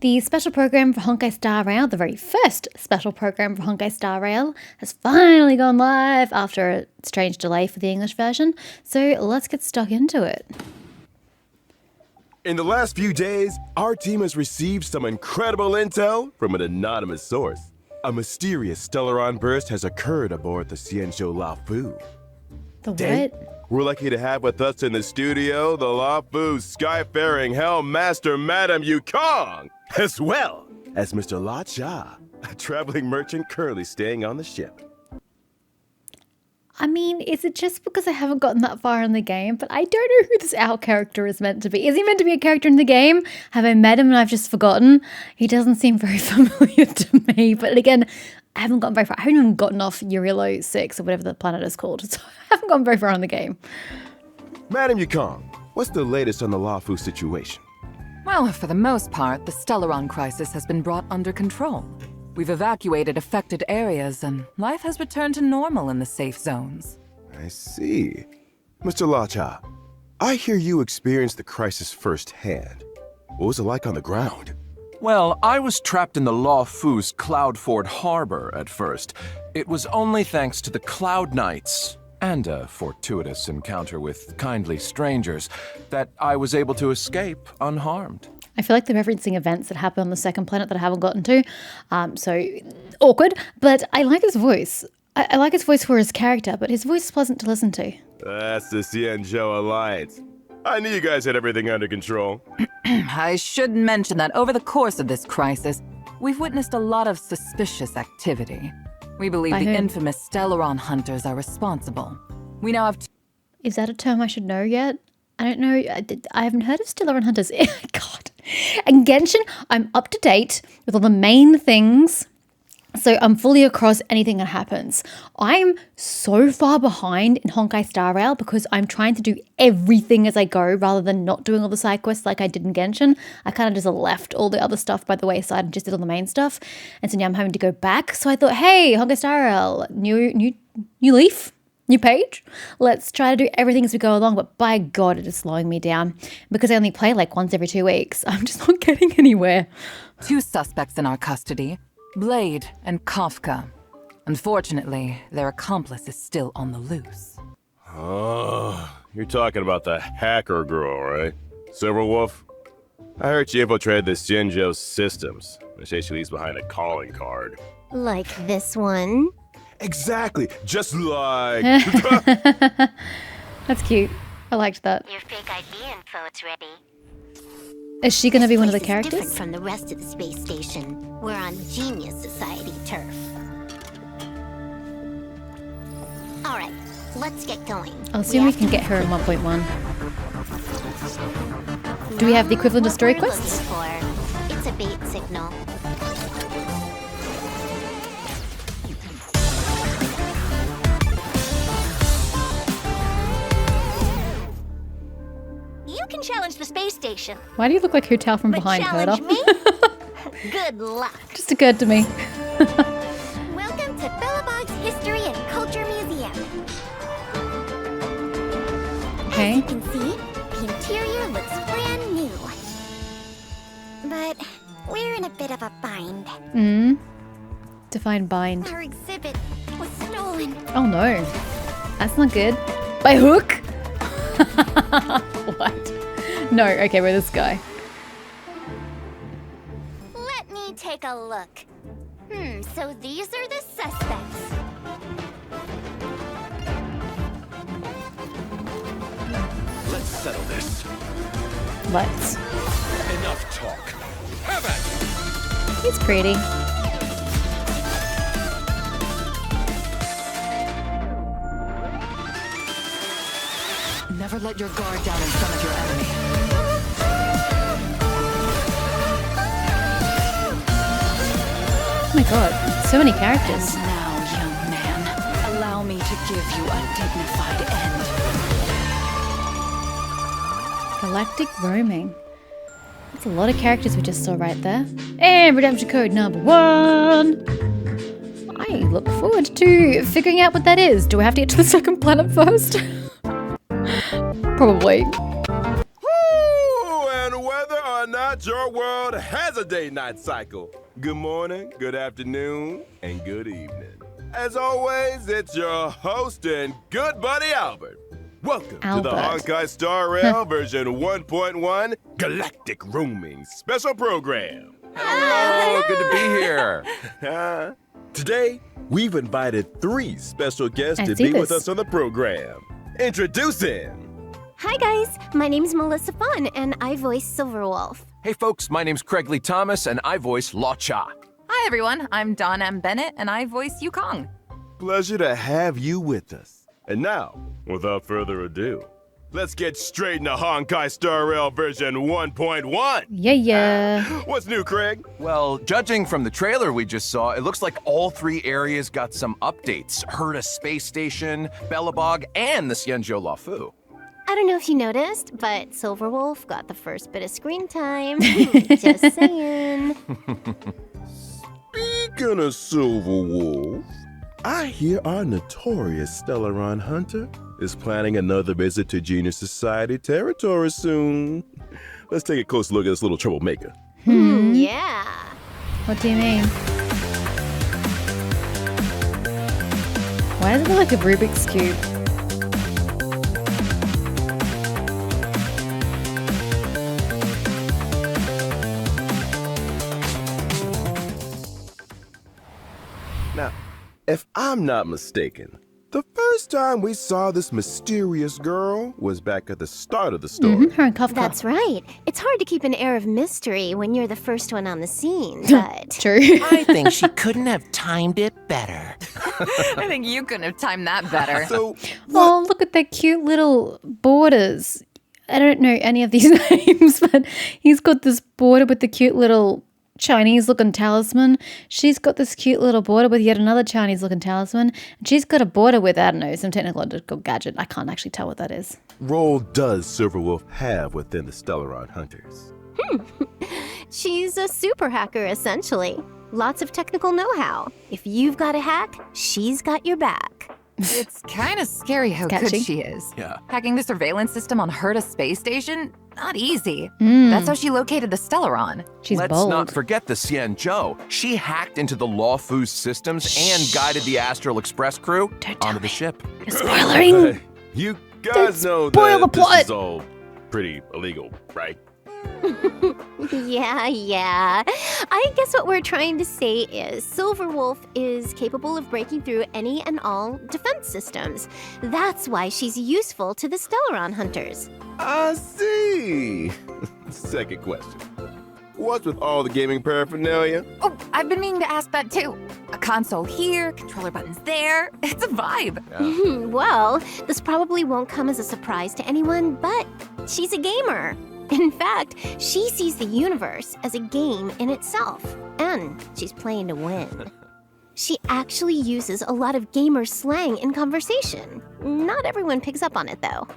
The special program for Honkai Star Rail, the very first special program for Honkai Star Rail, has finally gone live after a strange delay for the English version. So let's get stuck into it. In the last few days, our team has received some incredible intel from an anonymous source. A mysterious Stellaron burst has occurred aboard the Xianzhou Lafu. The Today, what? we're lucky to have with us in the studio the Lafu's Skyfaring Hell Master Madame Yukong, as well as Mr. La Cha, a traveling merchant currently staying on the ship. I mean, is it just because I haven't gotten that far in the game? But I don't know who this Owl character is meant to be. Is he meant to be a character in the game? Have I met him and I've just forgotten? He doesn't seem very familiar to me. But again, I haven't gotten very far. I haven't even gotten off Urilo 6 or whatever the planet is called. So I haven't gotten very far in the game. Madame Yukong, what's the latest on the Lafu situation? Well, for the most part, the Stellaron crisis has been brought under control. We've evacuated affected areas, and life has returned to normal in the safe zones. I see. Mr. La Cha, I hear you experienced the crisis firsthand. What was it like on the ground? Well, I was trapped in the Lafu's Cloudford Harbor at first. It was only thanks to the Cloud Knights and a fortuitous encounter with kindly strangers that I was able to escape unharmed. I feel like they're referencing events that happened on the second planet that I haven't gotten to. So awkward, but I like his voice. I like his voice for his character, but his voice is pleasant to listen to. That's the Xianzhou Alliance. I knew you guys had everything under control. I should mention that over the course of this crisis, we've witnessed a lot of suspicious activity. We believe By the whom? infamous Stellaron hunters are responsible. We now have Is that a term I should know yet? I don't know. I haven't heard of Stellaron Hunters. God. And Genshin, I'm up to date with all the main things. So I'm fully across anything that happens. I'm so far behind in Honkai Star Rail because I'm trying to do everything as I go rather than not doing all the side quests like I did in Genshin. I kind of just left all the other stuff by the wayside and just did all the main stuff. And so now I'm having to go back. So I thought, hey, Honkai Star Rail, new leaf. New page. Let's try to do everything as we go along, but by God, it is slowing me down because I only play like once every 2 weeks. I'm just not getting anywhere. 2 suspects in our custody, Blade and Kafka. Unfortunately, their accomplice is still on the loose. Oh, you're talking about the hacker girl, right? Silverwolf? I heard she infiltrated the Xianzhou systems. They say she leaves behind a calling card. Like this one? Exactly, just like... That's cute. I liked that. Your fake ID info is ready. Is she going to be one of the This place is characters? different from the rest of the space station. We're on Genius Society turf. All right, let's get going. I'll assume we can get her in 1.1. Do we have the equivalent of story What we're quests? looking for. It's a bait signal. You can challenge the space station, Why do you look like Hotel from but behind, challenge Herda? me? Good luck. Just occurred to me. Welcome to Billabong's History and Culture Museum. As Okay. you can see, the interior looks brand new. But we're in a bit of a bind. Define bind. Our exhibit was stolen. Oh no. That's not good. By hook? What? No, okay, we're this guy. Let me take a look. So these are the suspects. Let's settle this. Let's. Enough talk. Have at it! He's pretty. Never let your guard down in front of your enemy. Oh my god, so many characters. Now, young man, allow me to give you a dignified end. Galactic roaming. That's a lot of characters we just saw right there. And redemption code number 1. I look forward to figuring out what that is. Do I have to get to the second planet first? Probably. Woo! And whether or not but your world has a day-night cycle. Good morning, good afternoon, and good evening. As always, it's your host and good buddy Albert. Welcome to the Albert. HONKAI Star Rail version 1.1 Galactic Roaming Special Program. Hello, good to be here. Today, we've invited 3 special guests I to see be with this. us on the program. Introducing... Hi guys, my name's Melissa Fun and I voice Silverwolf. Hey folks, my name's Craig Lee Thomas and I voice La Cha. Hi everyone, I'm Dawn M. Bennett and I voice Yukong. Pleasure to have you with us. And now, without further ado, let's get straight into HONKAI Star Rail version 1.1. Yeah. What's new, Craig? Well, judging from the trailer we just saw, it looks like all 3 areas got some updates. Herta Space Station, Bellabog, and the Xianzhou Lafu. I don't know if you noticed, but Silverwolf got the first bit of screen time. Just saying. Speaking of Silver Wolf, I hear our notorious Stellaron Hunter is planning another visit to Genius Society territory soon. Let's take a close look at this little troublemaker. Yeah. What do you mean? Why does it look like a Rubik's Cube? Now, if I'm not mistaken, the first time we saw this mysterious girl was back at the start of the story. Her and Kafka. That's right. It's hard to keep an air of mystery when you're the first one on the scene, but... True. I think she couldn't have timed it better. I think you couldn't have timed that better. So, Oh, look at their cute little borders. I don't know any of these names, but he's got this border with the cute little Chinese-looking talisman. She's got this cute little border with yet another Chinese-looking talisman. And she's got a border with, I don't know, some technological gadget. I can't actually tell what that is. role does Silverwolf have within the Stellaron Hunters? She's a super hacker, essentially. Lots of technical know-how. If you've got a hack, she's got your back. It's kind of scary how Sketchy. good she is. Yeah. Hacking the surveillance system on Herta Space Station? Not easy. That's how she located the Stellaron. She's Let's bold. not forget the Xianzhou. She hacked into the Laofu's systems and guided the Astral Express crew Don't tell onto the me. ship. You're spoiling. You guys know spoil that the plot. this is all pretty illegal, right? Yeah. I guess what we're trying to say is Silverwolf is capable of breaking through any and all defense systems. That's why she's useful to the Stellaron Hunters. I see. Second question. What's with all the gaming paraphernalia? Oh, I've been meaning to ask that too. A console here, controller buttons there. It's a vibe. Well, this probably won't come as a surprise to anyone, but she's a gamer. In fact, she sees the universe as a game in itself, and she's playing to win. She actually uses a lot of gamer slang in conversation. Not everyone picks up on it, though.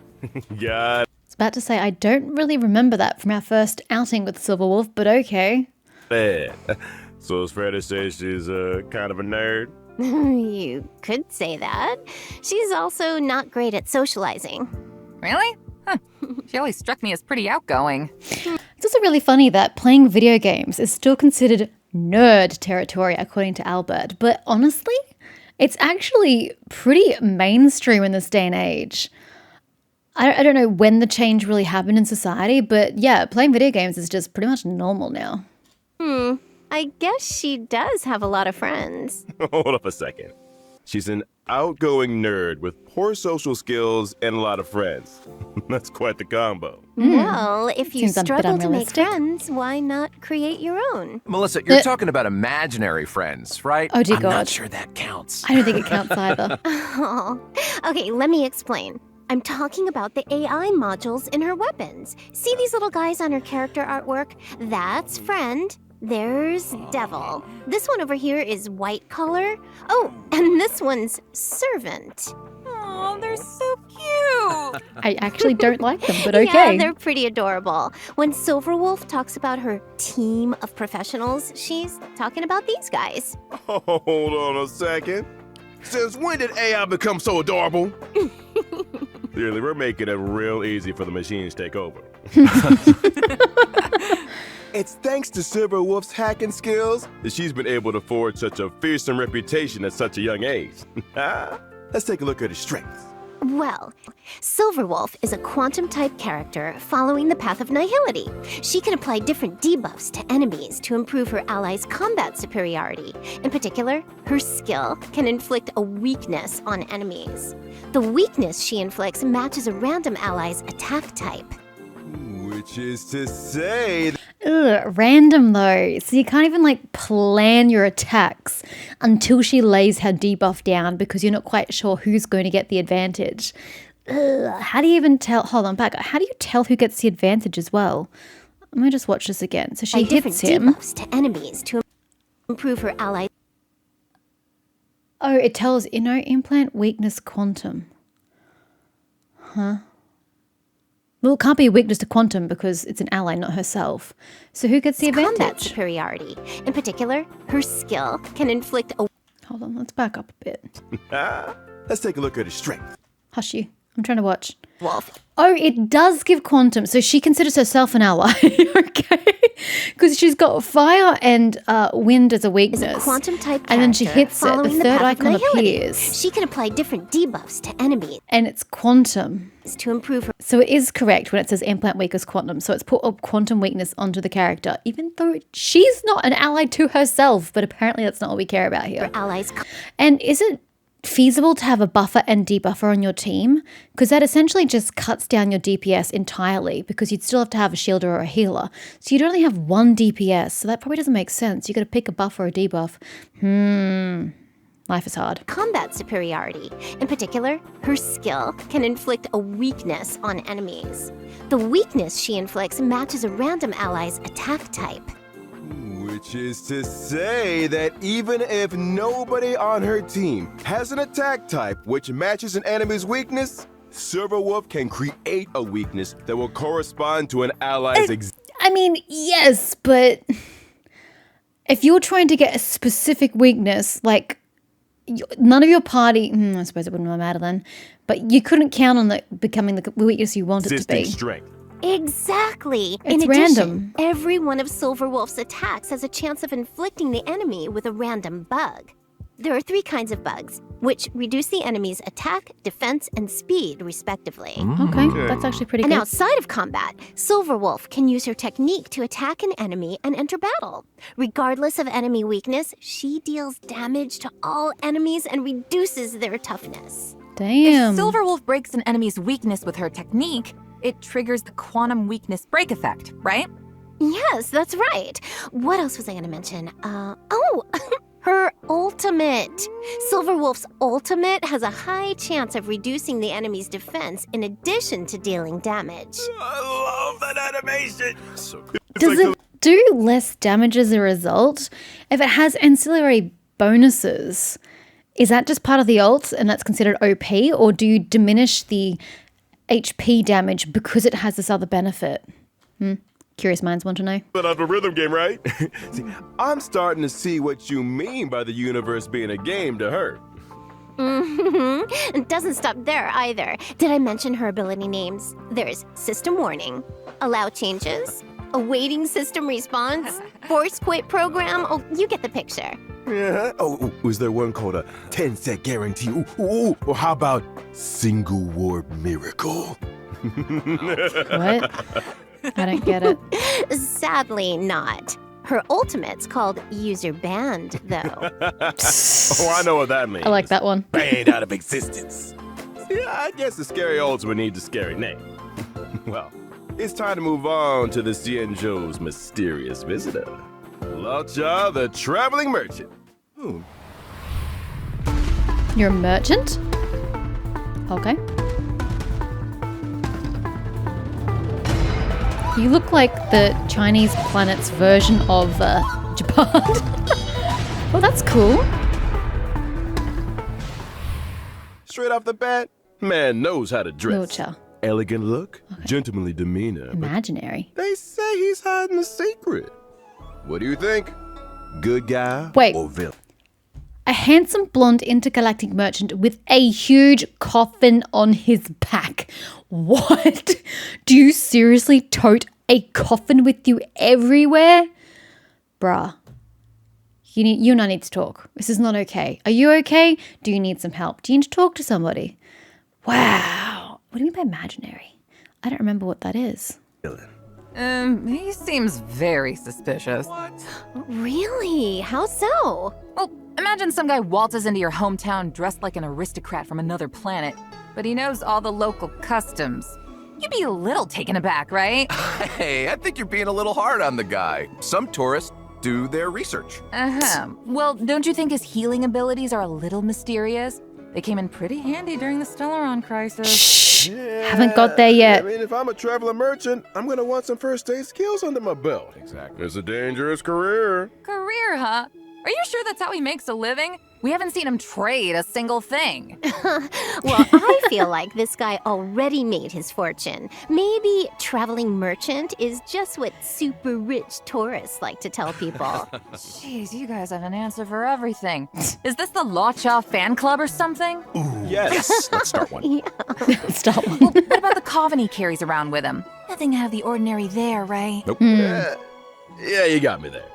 Got I was about to say, I don't really remember that from our first outing with Silverwolf, but okay. it. So it's fair to say she's kind of a nerd? You could say that. She's also not great at socializing. Really? Huh. She always struck me as pretty outgoing. It's also really funny that playing video games is still considered nerd territory, according to Albert. But honestly, it's actually pretty mainstream in this day and age. I don't know when the change really happened in society, but yeah, playing video games is just pretty much normal now. I guess she does have a lot of friends. Hold up a second. She's an outgoing nerd with poor social skills and a lot of friends. That's quite the combo. Well, if you Seems a bit struggle to make unrealistic. friends, why not create your own? Melissa, you're talking about imaginary friends, right? Oh dear I'm God. not sure that counts. I don't think it counts either. Oh. Okay, let me explain. I'm talking about the AI modules in her weapons. See these little guys on her character artwork? That's friend. There's devil. This one over here is white collar. Oh, and this one's servant. Oh, they're so cute. I actually don't like them, but Yeah, okay. they're pretty adorable. When Silverwolf talks about her team of professionals, she's talking about these guys. Hold on a second. Since when did AI become so adorable? Clearly, we're making it real easy for the machines to take over. It's thanks to Silver Wolf's hacking skills that she's been able to forge such a fearsome reputation at such a young age. Let's take a look at her strengths. Well, Silverwolf is a quantum-type character following the path of nihility. She can apply different debuffs to enemies to improve her allies' combat superiority. In particular, her skill can inflict a weakness on enemies. The weakness she inflicts matches a random ally's attack type. Which is to say... Random though. So you can't even like plan your attacks until she lays her debuff down because you're not quite sure who's going to get the advantage. How do you even tell? Hold on, back. How do you tell who gets the advantage as well? Let me just watch this again. So she hits him. Debuffs to enemies to improve her allies. Oh, it tells implant weakness quantum. Huh? Well, it can't be a weakness to quantum because it's an ally, not herself. So who gets the advantage? Combat superiority. In particular, her skill can inflict a... Hold on, let's back up a bit. Let's take a look at her strength. Hush you. I'm trying to watch. Wolf. Oh, it does give quantum. So she considers herself an ally. Okay. Because she's got fire and wind as a weakness. Is a quantum type and then she hits it. The third icon appears. She can apply different debuffs to enemies. And it's quantum. To improve her... So it is correct when it says implant weakness quantum. So it's put a quantum weakness onto the character, even though she's not an ally to herself. But apparently that's not what we care about here. Allies. And is it feasible to have a buffer and debuffer on your team? Because that essentially just cuts down your DPS entirely because you'd still have to have a shielder or a healer. So you'd only have one DPS. So that probably doesn't make sense. You got to pick a buffer or a debuff. Life is hard. Combat superiority. In particular, her skill can inflict a weakness on enemies. The weakness she inflicts matches a random ally's attack type. Which is to say that even if nobody on her team has an attack type which matches an enemy's weakness, Silverwolf can create a weakness that will correspond to an ally's I mean, yes, but if you're trying to get a specific weakness, like none of your party, I suppose it wouldn't matter then, but you couldn't count on that becoming the weakness you want it to be. Strength. Exactly. It's In addition, random. every one of Silverwolf's attacks has a chance of inflicting the enemy with a random bug. There are 3 kinds of bugs, which reduce the enemy's attack, defense, and speed, respectively. Okay, that's actually pretty And good. outside of combat, Silverwolf can use her technique to attack an enemy and enter battle. Regardless of enemy weakness, she deals damage to all enemies and reduces their toughness. Damn. If Silverwolf breaks an enemy's weakness with her technique, it triggers the quantum weakness break effect, right? Yes, that's right. What else was I going to mention? Her ultimate. Silverwolf's ultimate has a high chance of reducing the enemy's defense in addition to dealing damage. I love that animation. Does it do less damage as a result? If it has ancillary bonuses, is that just part of the ult and that's considered OP? Or do you diminish the HP damage because it has this other benefit? Curious minds want to know. But of a rhythm game, right? See, I'm starting to see what you mean by the universe being a game to her. It doesn't stop there either. Did I mention her ability names? There's System Warning, Allow Changes, Awaiting System Response, Force Quit Program. Oh, you get the picture. Yeah. Oh, was there one called a 10-set guarantee? Or how about Single Warp Miracle? What? I don't get it. Sadly not. Her ultimate's called User Banned, though. Oh, I know what that means. I like that one. Banned out of existence. Yeah, I guess the scary ultimate needs a scary name. Well, it's time to move on to the Xianzhou's mysterious visitor. Laocha, the traveling merchant. You're a merchant? Okay. You look like the Chinese planet's version of Japan. Well, that's cool. Straight off the bat, man knows how to dress. Laocha. Elegant look, gentlemanly demeanor. But Imaginary. they say he's hiding a secret. What do you think? Good guy Wait. or villain? A handsome blonde intergalactic merchant with a huge coffin on his back. What? Do you seriously tote a coffin with you everywhere? Bruh. You and I need to talk. This is not okay. Are you okay? Do you need some help? Do you need to talk to somebody? Wow. What do you mean by imaginary? I don't remember what that is. He seems very suspicious. Really? How so? Well, imagine some guy waltzes into your hometown dressed like an aristocrat from another planet, but he knows all the local customs. You'd be a little taken aback, right? Hey, I think you're being a little hard on the guy. Some tourists do their research. Well, don't you think his healing abilities are a little mysterious? They came in pretty handy during the Stellaron crisis. Shh. Yeah, Haven't got there yet. I mean, if I'm a traveling merchant, I'm gonna want some first aid skills under my belt. Exactly. It's a dangerous career. Career, huh? Are you sure that's how he makes a living? We haven't seen him trade a single thing. Well, I feel like this guy already made his fortune. Maybe traveling merchant is just what super rich tourists like to tell people. Jeez, you guys have an answer for everything. Is this the Law Cha fan club or something? Yes. Let's start one. Stop. Well, what about the coven he carries around with him? Nothing out of the ordinary there, right? Nope. Yeah, you got me there.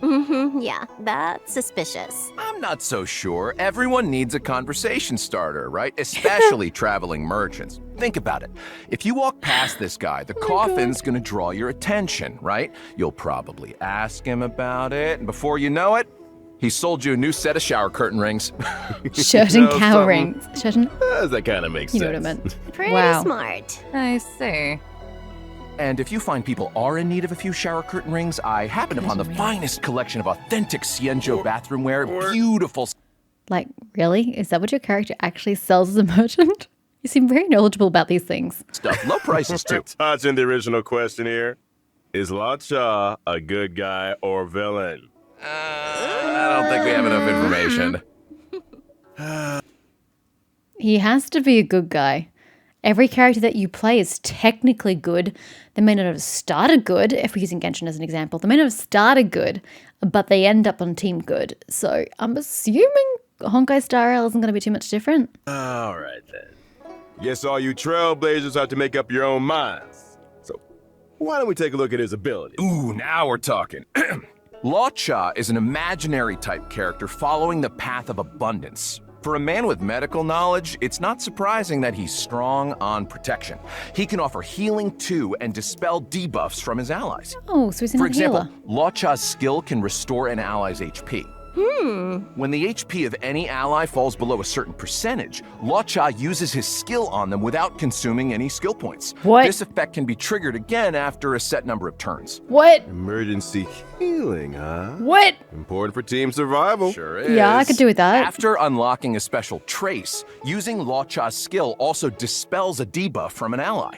Yeah, that's suspicious. I'm not so sure. Everyone needs a conversation starter, right? Especially traveling merchants. Think about it. If you walk past this guy, the coffin's gonna draw your attention, right? You'll probably ask him about it, and before you know it, he sold you a new set of shower curtain rings. Shirt and No, cow something. rings. Shirt and... That kind of makes You sense. know what I meant. Pretty Wow. smart. I see. And if you find people are in need of a few shower curtain rings, I happened upon the finest collection of authentic Xianzhou bathroom wear. Beautiful. Like, really? Is that what your character actually sells as a merchant? You seem very knowledgeable about these things. Stuff. Low prices, too. Touching the original question here. Is Lao Cha a good guy or villain? I don't think we have enough information. He has to be a good guy. Every character that you play is technically good. They may not have started good, if we're using Genshin as an example. They may not have started good, but they end up on team good. So I'm assuming Honkai Star Rail isn't going to be too much different. All right, then. Guess all you trailblazers have to make up your own minds. So, why don't we take a look at his ability? Ooh, now we're talking. Law Cha is an imaginary type character following the path of abundance. For a man with medical knowledge, it's not surprising that he's strong on protection. He can offer healing too and dispel debuffs from his allies. Oh, so he's For another example, healer. Law Cha's skill can restore an ally's HP. When the HP of any ally falls below a certain percentage, Law Cha uses his skill on them without consuming any skill points. What? This effect can be triggered again after a set number of turns. What? Emergency healing, huh? What? Important for team survival. Sure is. Yeah, I could do with that. After unlocking a special trace, using Law Cha's skill also dispels a debuff from an ally.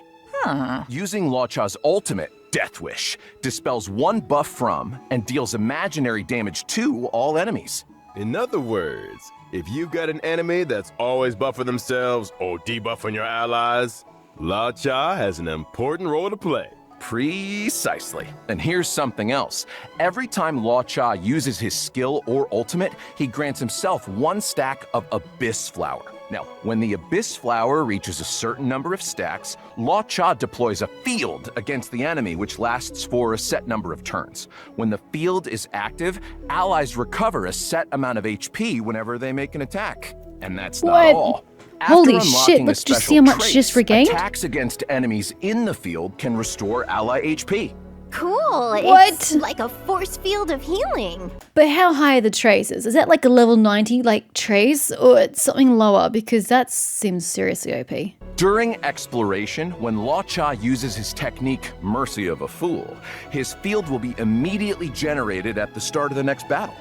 Using Law Cha's ultimate, Death Wish, dispels one buff from and deals imaginary damage to all enemies. In other words, if you've got an enemy that's always buffing themselves or debuffing your allies, Lao Cha has an important role to play. Precisely. And here's something else. Every time Law Cha uses his skill or ultimate, he grants himself one stack of Abyss Flower. Now, when the Abyss Flower reaches a certain number of stacks, Law Cha deploys a field against the enemy, which lasts for a set number of turns. When the field is active, allies recover a set amount of HP whenever they make an attack. And that's not What? all. Holy After shit, unlocking a let's just special see how much trace, just regained? attacks against enemies in the field can restore ally HP. Cool. What? It's like a force field of healing. But how high are the traces? Is that like a level 90 like trace or it's something lower? Because that seems seriously OP. During exploration, when Law Cha uses his technique, Mercy of a Fool, his field will be immediately generated at the start of the next battle.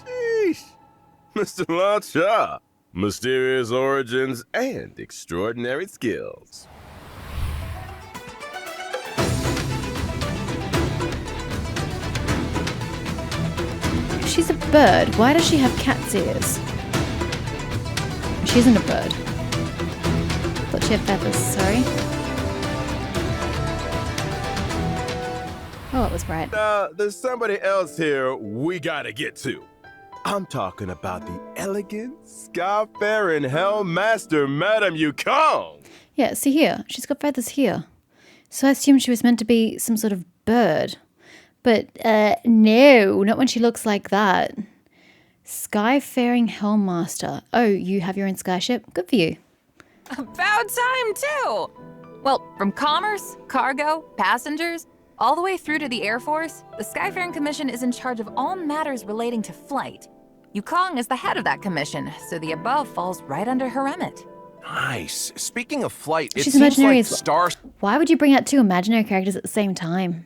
Sheesh. Mr. Lao Cha. Mysterious origins and extraordinary skills. She's a bird. Why does she have cat's ears? She isn't a bird. Thought she had feathers, sorry. Oh, it was right. There's somebody else here we gotta get to. I'm talking about the elegant, sky-faring Hell Master, Madame Yukong. Yeah, see here. She's got feathers here. So I assumed she was meant to be some sort of bird. But no, not when she looks like that. Skyfaring Hellmaster. Oh, you have your own skyship? Good for you. About time, too! Well, from commerce, cargo, passengers, all the way through to the Air Force, the Skyfaring Commission is in charge of all matters relating to flight. Yukong is the head of that commission, so the above falls right under her remit. Nice. Speaking of flight, it She's seems imaginary like as well. Star... Why would you bring out two imaginary characters at the same time?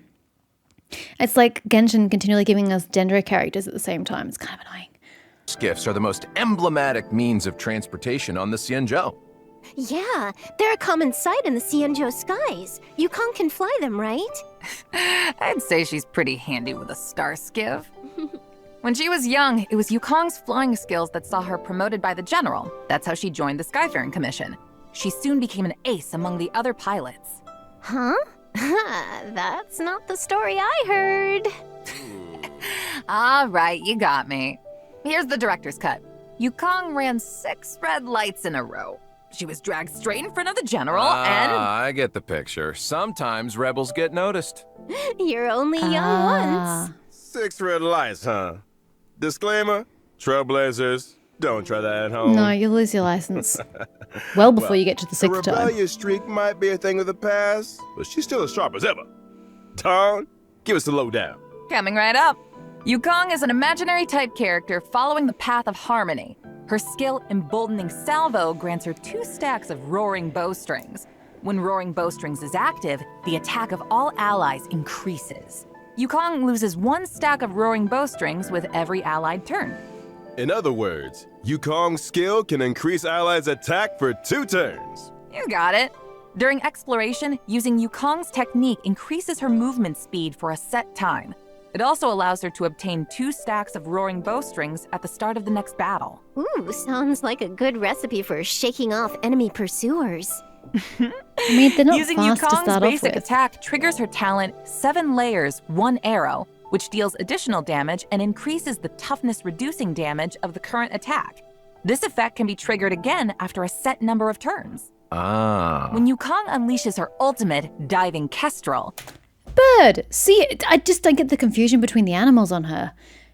It's like Genshin continually giving us gender characters at the same time. It's kind of annoying. skiffs are the most emblematic means of transportation on the Xianzhou. Yeah, they're a common sight in the Xianzhou skies. Yukong can fly them, right? I'd say she's pretty handy with a star skiff. When she was young, it was Yukong's flying skills that saw her promoted by the general. That's how she joined the Skyfaring Commission. She soon became an ace among the other pilots. Huh? That's not the story I heard. All right, you got me. Here's the director's cut. Yukong ran 6 red lights in a row. She was dragged straight in front of the general and... I get the picture. Sometimes rebels get noticed. You're only young once. 6 red lights, huh? Disclaimer, trailblazers, don't try that at home. No, you'll lose your license. Well before you get to the The 6th time. rebellious streak might be a thing of the past, but she's still as sharp as ever. Tom, give us the lowdown. Coming right up. Yukong is an imaginary type character following the path of harmony. Her skill Emboldening Salvo grants her 2 stacks of Roaring Bowstrings. When Roaring Bowstrings is active, the attack of all allies increases. Yukong loses 1 stack of Roaring Bowstrings with every allied turn. In other words, Yukong's skill can increase allies' attack for 2 turns. You got it. During exploration, using Yukong's technique increases her movement speed for a set time. It also allows her to obtain 2 stacks of Roaring Bowstrings at the start of the next battle. Ooh, sounds like a good recipe for shaking off enemy pursuers. I mean, they're not Using fast to Yukong's start off basic with. attack triggers her talent 7 layers, 1 arrow, which deals additional damage and increases the toughness reducing damage of the current attack. This effect can be triggered again after a set number of turns. Ah. When Yukong unleashes her ultimate, Diving Kestrel, Bird! See, I just don't get the confusion between the animals on her.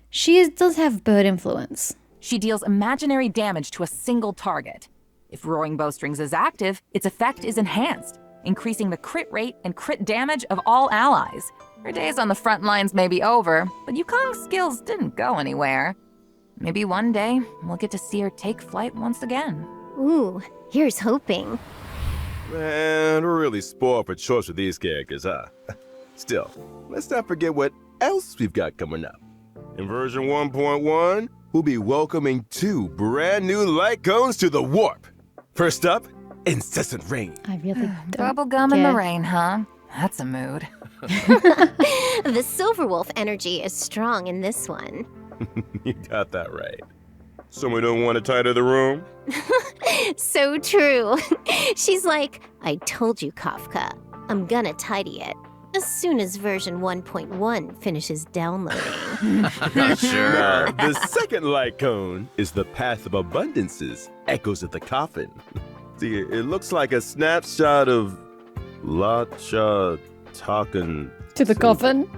She does have bird influence. she deals imaginary damage to a single target. If Roaring Bowstrings is active, its effect is enhanced, increasing the crit rate and crit damage of all allies. Her days on the front lines may be over, but Yukong's skills didn't go anywhere. Maybe one day, we'll get to see her take flight once again. Ooh, here's hoping. Man, we're really spoiled for choice with these characters, huh? Still, let's not forget what else we've got coming up. In version 1.1, we'll be welcoming 2 brand new light cones to the warp. First up, Incessant Rain. I really don't Bubblegum in the get- rain, huh? That's a mood. The Silverwolf energy is strong in this one. You got that right. Someone don't want to tidy the room? So true. She's like, I told you, Kafka. I'm gonna tidy it as soon as version 1.1 finishes downloading. Now, the second light cone is the Path of Abundances, Echoes of the Coffin. See, it looks like a snapshot of Lacha talking To the coffin.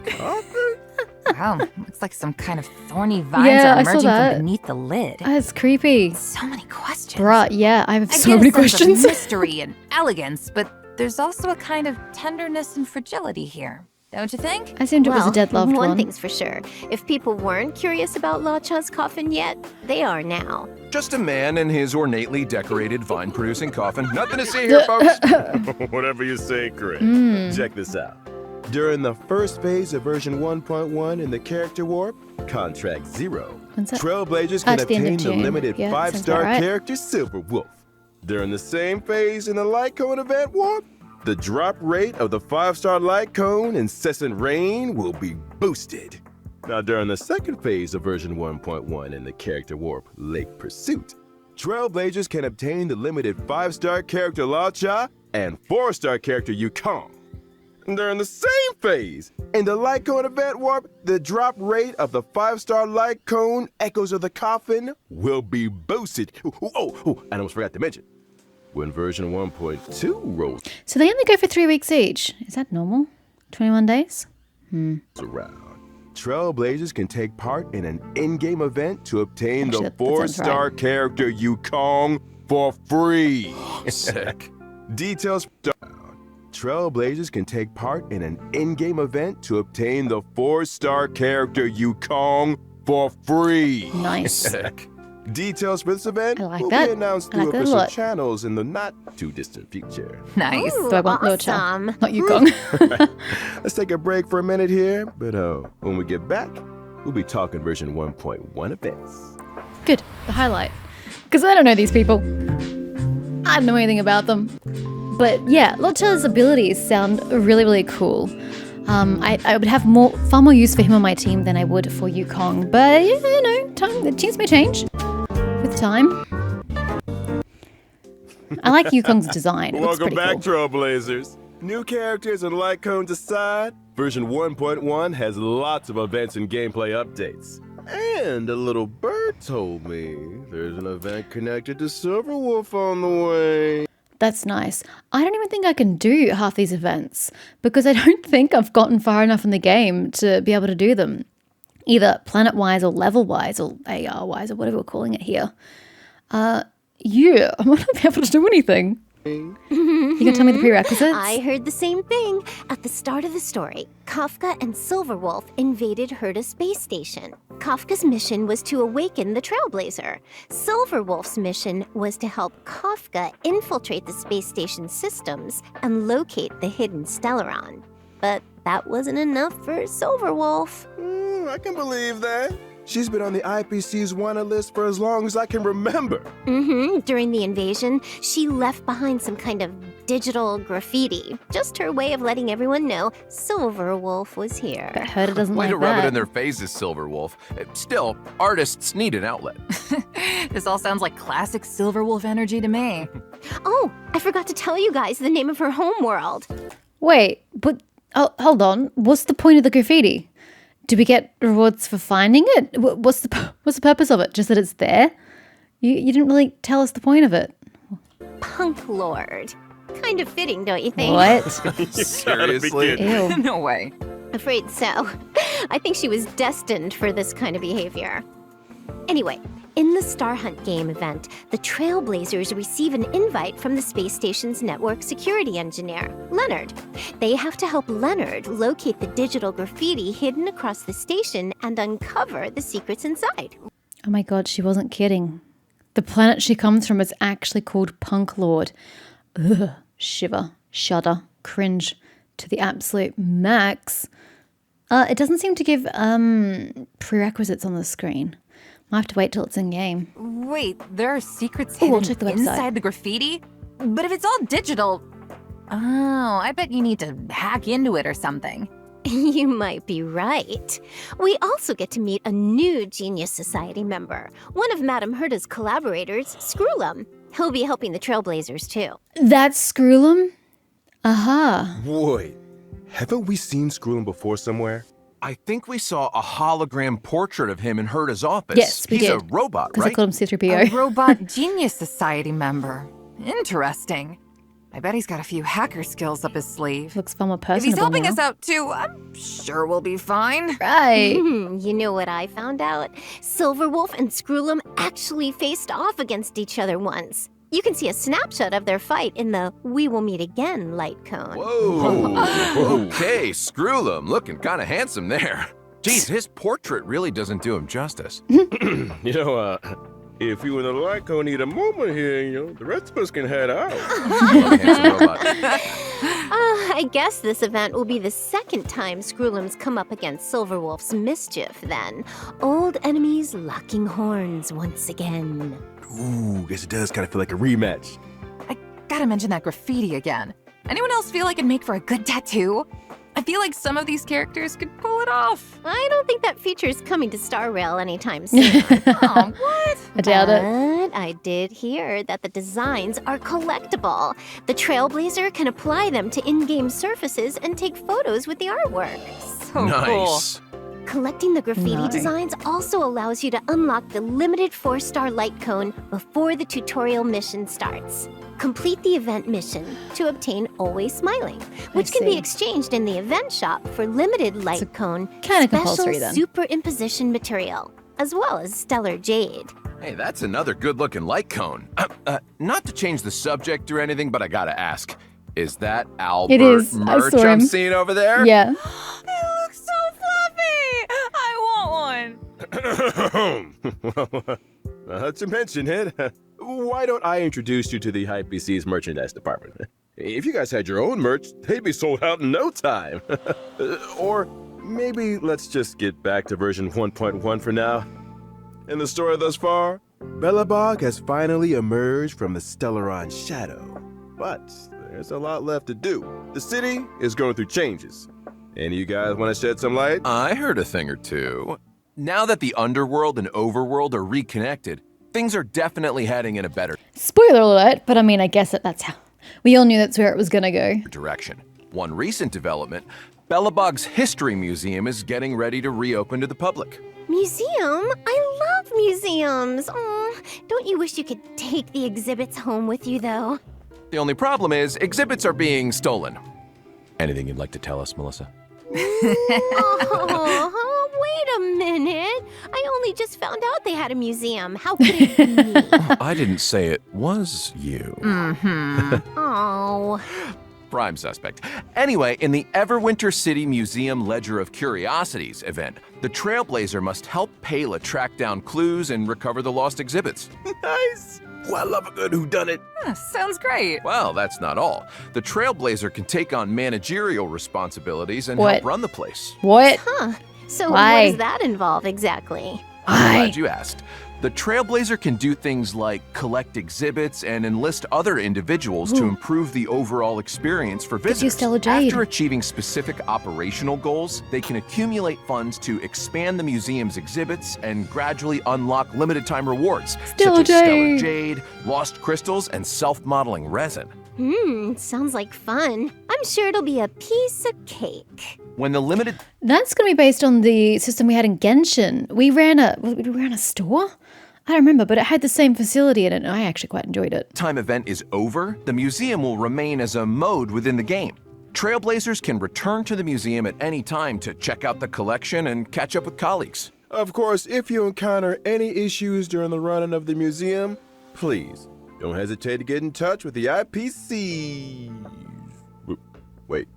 Wow, looks like some kind of thorny vines Yeah, are I saw emerging that. from beneath the lid. That's creepy. So many questions. Bruh, yeah, I have I so get many a sense of questions. mystery and elegance, but there's also a kind of tenderness and fragility here. Don't you think? I assumed it was a dead loved one one. thing's for sure. If people weren't curious about Lacha's coffin yet, they are now. Just a man in his ornately decorated vine-producing coffin. Nothing to see here, folks. Whatever you say, Chris. Check this out. During the first phase of version 1.1 in the character warp, Contract 0, When's that? Trailblazers Oh, can to the end of obtain the June. limited Yeah, sounds 5-star about right. character Silverwolf. During the same phase in the Light Cone event warp, the drop rate of the 5-star Light Cone Incessant Rain will be boosted. Now, during the second phase of version 1.1 in the character warp Lake Pursuit, Trailblazers can obtain the limited 5-star character Lacha and 4-star character Yukong. During the same phase, in the Light Cone event warp, the drop rate of the 5-star Light Cone Echoes of the Coffin will be boosted. I almost forgot to mention. when version 1.2 rolls So they only go for 3 weeks each. Is that normal? 21 days? around, Trailblazers can take part in an in-game event to obtain Actually, the that sounds 4-star right. character Yukong for free. Sick. Details. Trailblazers can take part in an in-game event to obtain the 4-star character Yukong for free. Nice. Sick. Details for this event I like will that. be announced I like through that a official lot. channels in the not-too-distant future. Nice. Ooh, Do I want Lil Cha? awesome. Not Yukong. Let's take a break for a minute here, but when we get back, we'll be talking version 1.1 events. Good. The highlight. Because I don't know these people. I don't know anything about them. But yeah, Lil Cha's abilities sound really, really cool. I would have far more use for him on my team than I would for Yukong. But you know, the teams may change with time. I like Yukong's design. It looks Welcome pretty back, cool. Trailblazers. New characters and light cones aside, version 1.1 has lots of events and gameplay updates. And a little bird told me there's an event connected to Silverwolf on the way. That's nice. I don't even think I can do half these events because I don't think I've gotten far enough in the game to be able to do them, either planet-wise or level-wise or AR-wise or whatever we're calling it here. Yeah, I'm not be able to do anything. You can tell me the prerequisites? I heard the same thing. At the start of the story, Kafka and Silverwolf invaded Herta space station. Kafka's mission was to awaken the Trailblazer. Silverwolf's mission was to help Kafka infiltrate the space station's systems and locate the hidden Stellaron. But that wasn't enough for Silverwolf. I can believe that. She's been on the IPC's wanted list for as long as I can remember. During the invasion, she left behind some kind of digital graffiti. Just her way of letting everyone know Silverwolf was here. But Herta doesn't Way like to rub that. it in their faces, Silverwolf. Still, artists need an outlet. This all sounds like classic Silverwolf energy to me. Oh, I forgot to tell you guys the name of her homeworld. Wait, but hold on. What's the point of the graffiti? Do we get rewards for finding it? What's the purpose of it? Just that it's there? You didn't really tell us the point of it. Punk Lord. Kind of fitting, don't you think? What? Seriously? Ew. No way. Afraid so. I think she was destined for this kind of behavior. Anyway, in the Star Hunt game event, the Trailblazers receive an invite from the space station's network security engineer, Leonard. They have to help Leonard locate the digital graffiti hidden across the station and uncover the secrets inside. Oh my god, she wasn't kidding. The planet she comes from is actually called Punk Lord. Ugh, shiver, shudder, cringe to the absolute max. It doesn't seem to give prerequisites on the screen. I'll have to wait till it's in game. Wait, there are secrets Ooh, I'll hidden check the website. inside the graffiti? But if it's all digital... Oh, I bet you need to hack into it or something. You might be right. We also get to meet a new Genius Society member, one of Madame Herta's collaborators, Screwlum. He'll be helping the Trailblazers too. That's Screwlum? Aha. Wait, haven't we seen Screwlum before somewhere? I think we saw a hologram portrait of him in Herta's office. Yes, we He's did. a robot, Because I right? called him A C-3PO. robot Genius Society member. Interesting. I bet he's got a few hacker skills up his sleeve. Looks far more If personable he's helping now. us out too, I'm sure we'll be fine. Right. You know what I found out? Silverwolf and Screwlum actually faced off against each other once. You can see a snapshot of their fight in the We Will Meet Again light cone. Whoa. Okay, Screwlum, looking kind of handsome there. Geez, his portrait really doesn't do him justice. You know, if you and the Lyco need a moment here, the rest of us can head out. Handsome robot. I guess this event will be the second time Screwlum's come up against Silverwolf's mischief then. Old enemies locking horns once again. Ooh, guess it does kind of feel like a rematch. I gotta mention that graffiti again. Anyone else feel like it'd make for a good tattoo? I feel like some of these characters could pull it off. I don't think that feature's coming to Star Rail anytime soon. Oh, what? I doubt it. But I did hear that the designs are collectible. The Trailblazer can apply them to in-game surfaces and take photos with the artwork. So Nice. Collecting the graffiti No. designs also allows you to unlock the limited 4-star light cone before the tutorial mission starts. Complete the event mission to obtain Always Smiling, which can be see. exchanged in the event shop for limited light cone kinda special compulsory then. superimposition material, as well as stellar jade. Hey, that's another good-looking light cone. Not to change the subject or anything, but I gotta ask. Is that Albert It is. I merch saw I'm him. seeing over there? Yeah. It looks so fluffy! I want one! Not to mention it, why don't I introduce you to the HYPC's merchandise department? If you guys had your own merch, they'd be sold out in no time. Or maybe let's just get back to version 1.1 for now. In the story thus far, Belobog has finally emerged from the Stellaron shadow. But there's a lot left to do. The city is going through changes. Any of you guys want to shed some light? I heard a thing or two. Now that the underworld and overworld are reconnected, things are definitely heading in a better Spoiler alert, but I mean, I guess that's how. We all knew that's where it was gonna go. direction. One recent development, Belobog's History Museum is getting ready to reopen to the public. Museum? I love museums. Oh, don't you wish you could take the exhibits home with you, though? The only problem is exhibits are being stolen. Anything you'd like to tell us, Melissa? Oh, wait a minute. I only just found out they had a museum. How could it be me? I didn't say it was you. Oh. Prime suspect. Anyway, in the Everwinter City Museum Ledger of Curiosities event, the Trailblazer must help Pela track down clues and recover the lost exhibits. Nice! Oh, I love a good whodunit. Sounds great. Well, that's not all. The Trailblazer can take on managerial responsibilities and What? help run the place. What? Huh. So Why? what does that involve exactly? I'm Why? glad you asked. The Trailblazer can do things like collect exhibits and enlist other individuals to improve the overall experience for you visitors. Stellar Jade. After achieving specific operational goals, they can accumulate funds to expand the museum's exhibits and gradually unlock limited time rewards, Stellar such as Stellar Jade. Jade, Lost Crystals, and self-modeling resin. Sounds like fun. I'm sure it'll be a piece of cake. When the limited That's gonna be based on the system we had in Genshin. We ran a store? I don't remember, but it had the same facility in it, and I actually quite enjoyed it. time event is over, the museum will remain as a mode within the game. Trailblazers can return to the museum at any time to check out the collection and catch up with colleagues. Of course, if you encounter any issues during the running of the museum, please don't hesitate to get in touch with the IPC. Wait,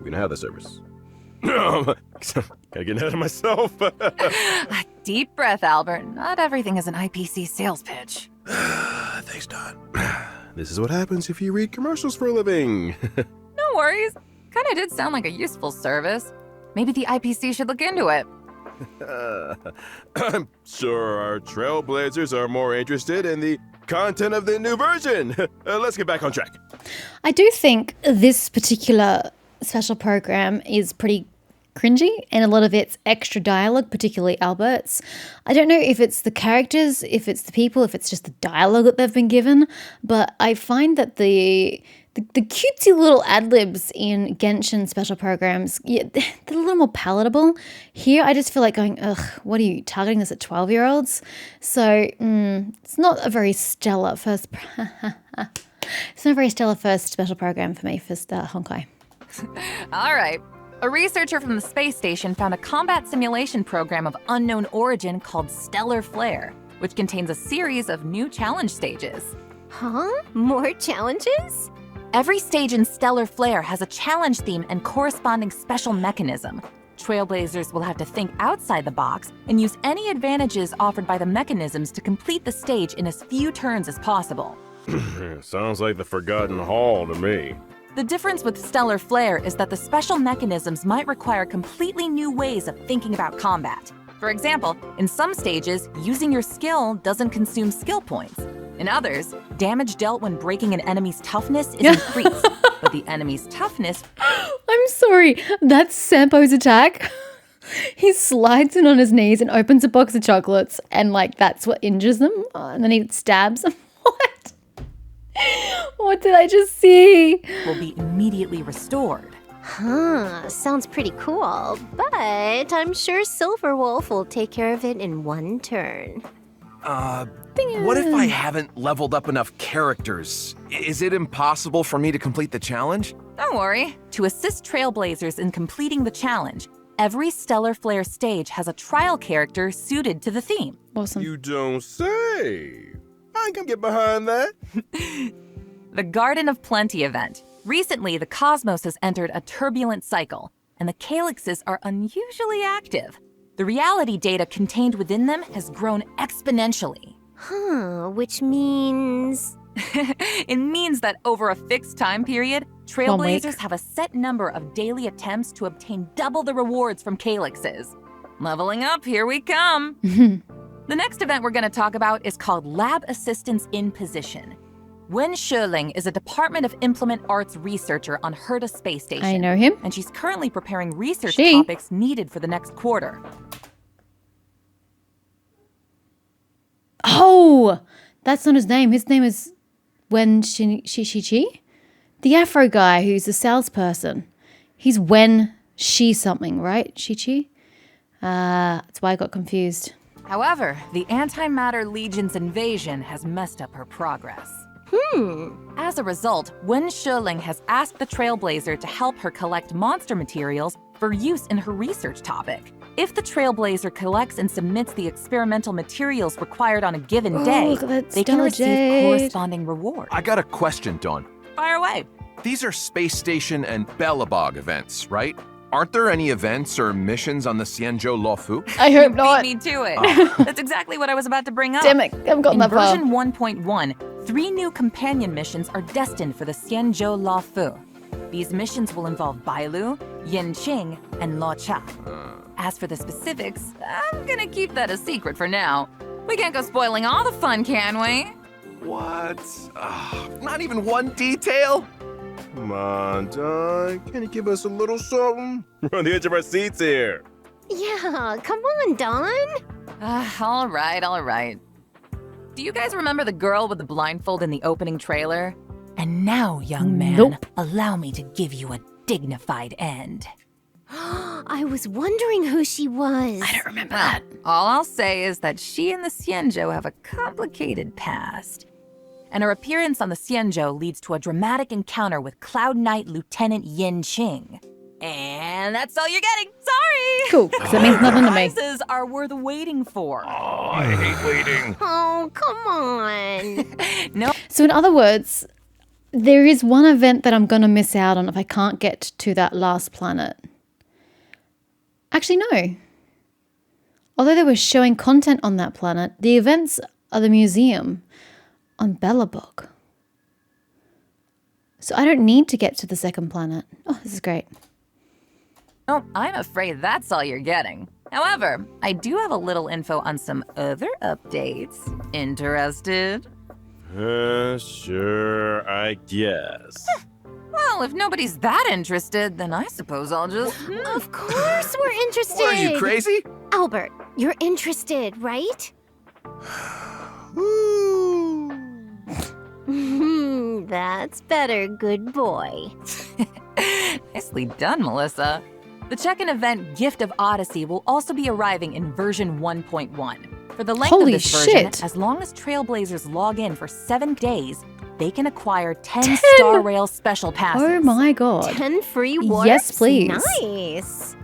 we don't have the service. Gotta get ahead of myself. Deep breath, Albert. Not everything is an IPC sales pitch. Thanks, Don. This is what happens if you read commercials for a living. No worries. Kinda did sound like a useful service. Maybe the IPC should look into it. I'm sure our Trailblazers are more interested in the content of the new version. Let's get back on track. I do think this particular special program is pretty cringy, and a lot of it's extra dialogue, particularly Albert's. I don't know if it's the characters, if it's the people, if it's just the dialogue that they've been given, but I find that the cutesy little ad-libs in Genshin special programs, yeah, they're a little more palatable. Here, I just feel like going, ugh, what are you, targeting this at 12-year-olds? So, it's not a very stellar first... It's not a very stellar first special program for me for Honkai. All right. A researcher from the space station found a combat simulation program of unknown origin called Stellar Flare, which contains a series of new challenge stages. Huh? More challenges? Every stage in Stellar Flare has a challenge theme and corresponding special mechanism. Trailblazers will have to think outside the box and use any advantages offered by the mechanisms to complete the stage in as few turns as possible. Sounds like the Forgotten Hall to me. The difference with Stellar Flare is that the special mechanisms might require completely new ways of thinking about combat. For example, in some stages, using your skill doesn't consume skill points. In others, damage dealt when breaking an enemy's toughness is increased, but the enemy's toughness... I'm sorry, that's Sampo's attack. He slides in on his knees and opens a box of chocolates, and like that's what injures them, and then he stabs them. What? What did I just see? will be immediately restored. Huh, sounds pretty cool, but I'm sure Silverwolf will take care of it in one turn. What if I haven't leveled up enough characters? Is it impossible for me to complete the challenge? Don't worry. To assist Trailblazers in completing the challenge, every Stellar Flare stage has a trial character suited to the theme. Awesome. You don't say. I can get behind that. The Garden of Plenty event. Recently, the cosmos has entered a turbulent cycle, and the calyxes are unusually active. The reality data contained within them has grown exponentially. Huh, which means... It means that over a fixed time period, 1 week. Trailblazers have a set number of daily attempts to obtain double the rewards from calyxes. Leveling up, here we come. The next event we're going to talk about is called Lab Assistance in Position. Wen Sherling is a Department of Implement Arts researcher on Herta Space Station. I know him. And she's currently preparing research She? topics needed for the next quarter. Oh, that's not his name. His name is Wen Shi. The Afro guy who's a salesperson. He's Wen Shi something, right? Shi. That's why I got confused. However, the Antimatter Legion's invasion has messed up her progress. As a result, Wen Sherling has asked the Trailblazer to help her collect monster materials for use in her research topic. If the Trailblazer collects and submits the experimental materials required on a given day, look at that they can stellar receive jade. corresponding rewards. I got a question, Dawn. Fire away. These are Space Station and Bellabog events, right? Aren't there any events or missions on the Xianzhou Luofu? I hope not. Beat me to it. That's exactly what I was about to bring up. Damn it, I haven't gotten In that far. version 1.1, 3 new companion missions are destined for the Xianzhou Luofu. These missions will involve Bailu, Yanqing, and Luocha. As for the specifics, I'm gonna keep that a secret for now. We can't go spoiling all the fun, can we? What? Not even one detail? Come on, Don. Can you give us a little something? We're on the edge of our seats here. Yeah, come on, Don. All right. Do you guys remember the girl with the blindfold in the opening trailer? And now, young man, Nope. allow me to give you a dignified end. I was wondering who she was. I don't remember that. All I'll say is that she and the Xianzhou have a complicated past. And her appearance on the Xianzhou leads to a dramatic encounter with Cloud Knight Lieutenant Yin Qing. And that's all you're getting. Sorry. Cool, because that means nothing to me. Prizes are worth waiting for. Oh, I hate waiting. Oh, come on. No. So in other words, there is one event that I'm going to miss out on if I can't get to that last planet. Actually, no. Although they were showing content on that planet, the events are the museum on Bellabog. So I don't need to get to the second planet. Oh, this is great. Oh, I'm afraid that's all you're getting. However, I do have a little info on some other updates. Interested? Sure, I guess. Well, if nobody's that interested, then I suppose I'll just... Of course we're interested. What, are you crazy? Albert, you're interested, right? That's better, good boy. Nicely done, Melissa. The check-in event Gift of Odyssey will also be arriving in version 1.1. For the length Holy of this version, shit. as long as Trailblazers log in for 7 days, they can acquire 10 Star Rail special passes. Oh my god. 10 free warps? Yes, please. Nice.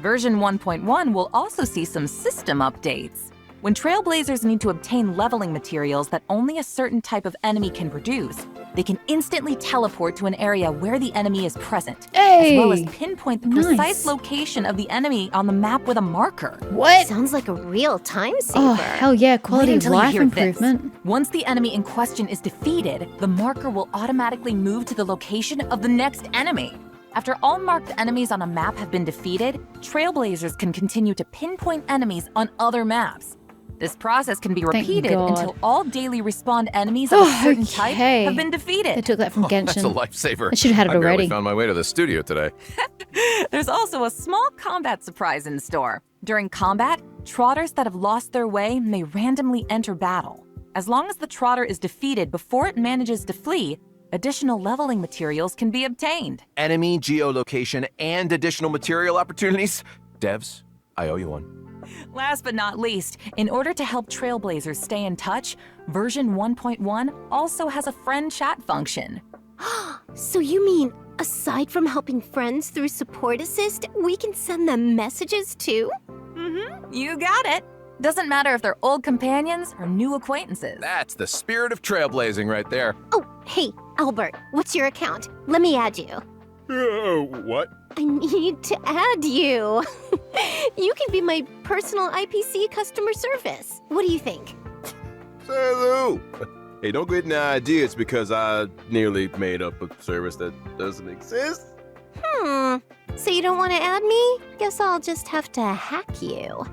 Version 1.1 will also see some system updates. When Trailblazers need to obtain leveling materials that only a certain type of enemy can produce, they can instantly teleport to an area where the enemy is present, as well as Hey, pinpoint the nice. precise location of the enemy on the map with a marker. What? Sounds like a real time saver. Oh, hell yeah. Quality Wait of until you life hear this. improvement. Once the enemy in question is defeated, the marker will automatically move to the location of the next enemy. After all marked enemies on a map have been defeated, Trailblazers can continue to pinpoint enemies on other maps. This process can be Thank repeated God. until all daily respawn enemies of a certain type Okay. have been defeated. They took that from Genshin. That's a lifesaver. I should have had it I barely already. found my way to the studio today. There's also a small combat surprise in store. During combat, trotters that have lost their way may randomly enter battle. As long as the trotter is defeated before it manages to flee, additional leveling materials can be obtained. Enemy geolocation and additional material opportunities? Devs, I owe you one. Last but not least, in order to help Trailblazers stay in touch, version 1.1 also has a friend chat function. So you mean, aside from helping friends through Support Assist, we can send them messages too? You got it. Doesn't matter if they're old companions or new acquaintances. That's the spirit of trailblazing right there. Oh, hey, Albert, what's your account? Let me add you. What? I need to add you. You can be my personal IPC customer service. What do you think? Say Lou. Hey, don't get any ideas because I nearly made up a service that doesn't exist. So you don't want to add me? Guess I'll just have to hack you.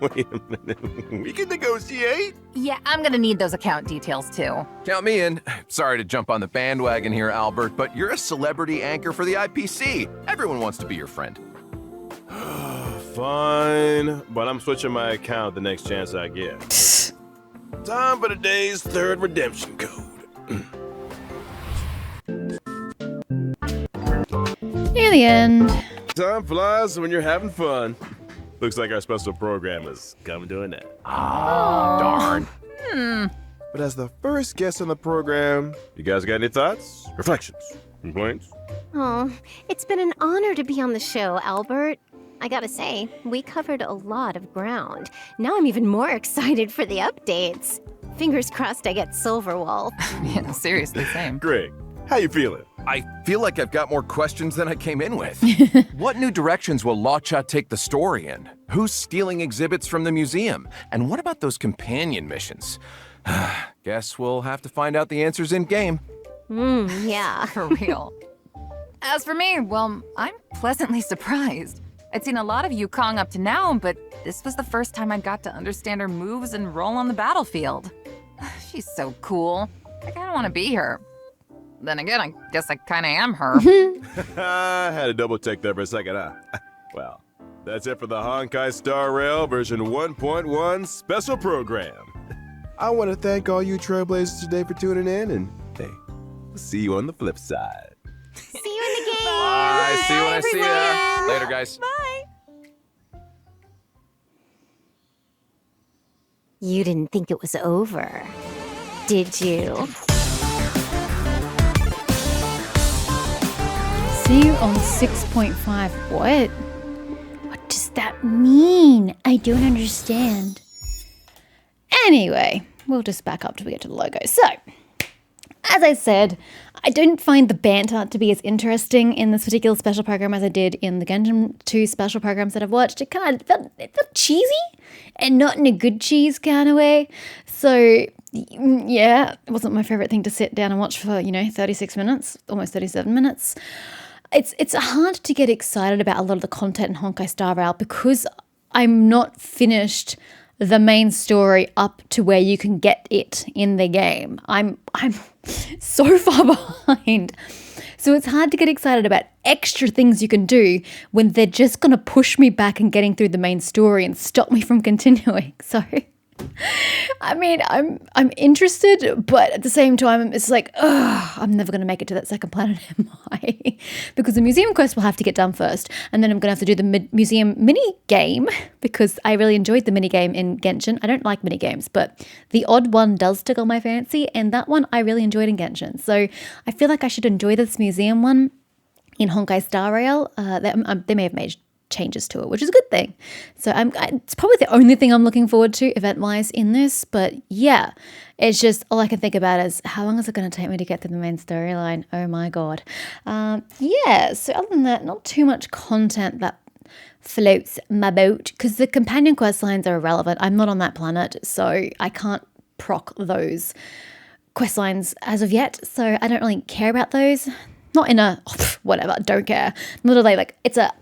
Wait a minute. We can negotiate. Yeah, I'm gonna need those account details too. Count me in. Sorry to jump on the bandwagon here, Albert, but you're a celebrity anchor for the IPC. Everyone wants to be your friend. Fine, but I'm switching my account the next chance I get. Time for today's third redemption code. Near the end. Time flies when you're having fun. Looks like our special program is coming to an end. Darn. But as the first guest on the program, you guys got any thoughts, reflections, complaints? Oh, it's been an honor to be on the show, Albert. I gotta say, we covered a lot of ground. Now I'm even more excited for the updates. Fingers crossed I get Silverwolf. Yeah, seriously, same. Greg, how you feeling? I feel like I've got more questions than I came in with. What new directions will Lacha take the story in? Who's stealing exhibits from the museum? And what about those companion missions? Guess we'll have to find out the answers in-game. Yeah. For real. As for me, well, I'm pleasantly surprised. I'd seen a lot of Yukong up to now, but this was the first time I got to understand her moves and role on the battlefield. She's so cool. I kinda wanna be her. Then again, I guess I kinda am her. I had to double check that for a second, huh? Well, that's it for the Honkai Star Rail version 1.1 special program. I want to thank all you Trailblazers today for tuning in, and hey, we'll see you on the flip side. See you in the game. Bye. See you when I see ya. everyone. Later, guys. Bye! You didn't think it was over, did you? See you on 6.5. What? What does that mean? I don't understand. Anyway, we'll just back up till we get to the logo. So, as I said, I didn't find the banter to be as interesting in this particular special program as I did in the Gundam 2 special programs that I've watched. It felt cheesy, and not in a good cheese kind of way. So, yeah, it wasn't my favorite thing to sit down and watch for, 36 minutes, almost 37 minutes. It's hard to get excited about a lot of the content in Honkai Star Rail because I'm not finished the main story up to where you can get it in the game. I'm so far behind. So it's hard to get excited about extra things you can do when they're just going to push me back and getting through the main story and stop me from continuing. So I mean, I'm interested, but at the same time, it's like, I'm never going to make it to that second planet, am I? Because the museum quest will have to get done first, and then I'm going to have to do the museum mini game because I really enjoyed the mini game in Genshin. I don't like mini games, but the odd one does tickle my fancy, and that one I really enjoyed in Genshin. So I feel like I should enjoy this museum one in Honkai Star Rail. They may have made changes to it, which is a good thing. So it's probably the only thing I'm looking forward to event-wise in this, but yeah, it's just all I can think about is how long is it going to take me to get through the main storyline? Oh my god. Yeah, so other than that, not too much content that floats my boat because the companion quest lines are irrelevant. I'm not on that planet, so I can't proc those quest lines as of yet, so I don't really care about those. Not in a, whatever, don't care. Literally,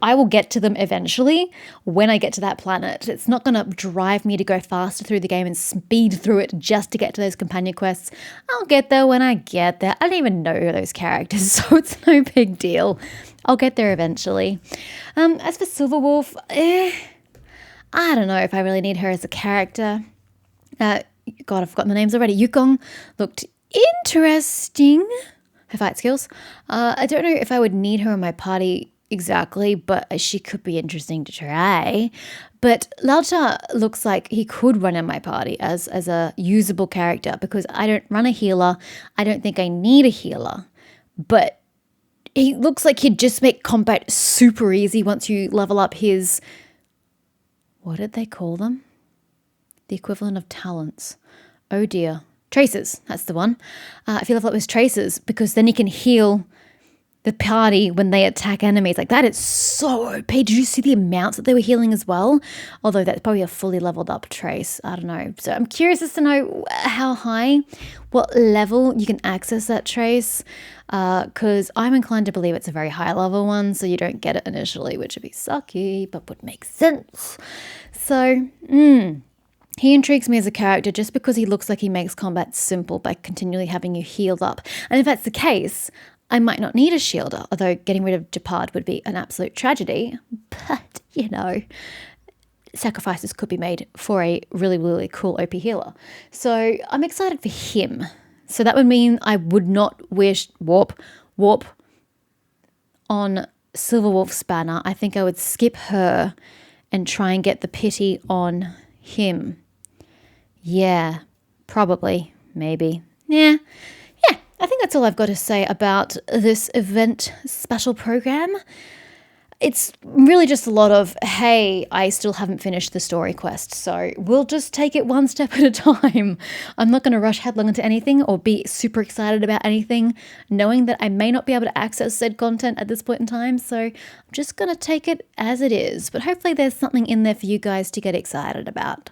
I will get to them eventually when I get to that planet. It's not going to drive me to go faster through the game and speed through it just to get to those companion quests. I'll get there when I get there. I don't even know those characters, so it's no big deal. I'll get there eventually. As for Silverwolf, I don't know if I really need her as a character. God, I've forgotten the names already. Yukong looked Interesting. Her fight skills. I don't know if I would need her in my party exactly, but she could be interesting to try. But Laocha looks like he could run in my party as a usable character because I don't run a healer. I don't think I need a healer. But he looks like he'd just make combat super easy once you level up his... What did they call them? The equivalent of talents. Oh dear. Traces, that's the one. If you level up his traces, because then he can heal the party when they attack enemies. Like, that is so OP. Did you see the amounts that they were healing as well? Although that's probably a fully leveled up trace. I don't know. So I'm curious as to know how high, what level you can access that trace. Because I'm inclined to believe it's a very high level one, so you don't get it initially, which would be sucky, but would make sense. So, he intrigues me as a character just because he looks like he makes combat simple by continually having you healed up. And if that's the case, I might not need a shielder, although getting rid of Depard would be an absolute tragedy. But, you know, sacrifices could be made for a really, really cool OP healer. So I'm excited for him. So that would mean I would not wish warp on Silverwolf's banner. I think I would skip her and try and get the pity on him. Yeah, probably, maybe. Yeah, I think that's all I've got to say about this event special program. It's really just a lot of, hey, I still haven't finished the story quest, so we'll just take it one step at a time. I'm not going to rush headlong into anything or be super excited about anything, knowing that I may not be able to access said content at this point in time, so I'm just going to take it as it is. But hopefully there's something in there for you guys to get excited about.